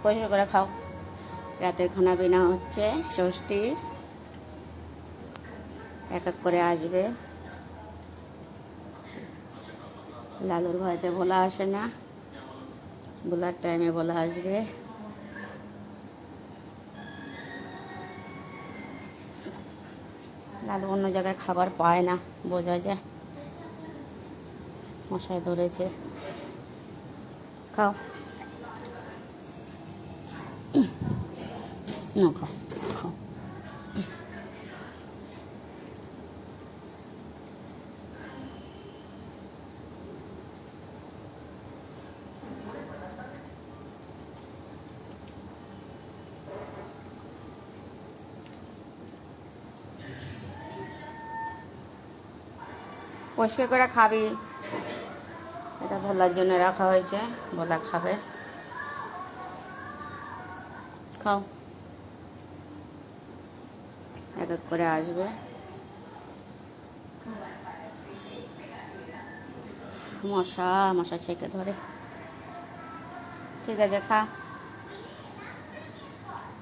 পরিষ্কার করে খাও। রাতের খানা পিনা হচ্ছে ষষ্ঠীর, এক এক করে আসবে। লালুর ভয়তে বলা আসে না, বলার টাইমে বলা আসবে। লালু অন্য জায়গায় খাবার পায় না, বোঝা যায়। মশায় ধরেছে। খাও না, খাও খাও। পরিষ্কার করে খাবি, এটা ভোলার জন্য রাখা হয়েছে, ভোলা খাবে। খাও, এক এক করে আসবে। মশা ছেঁকে ধরে। ঠিক আছে, খা।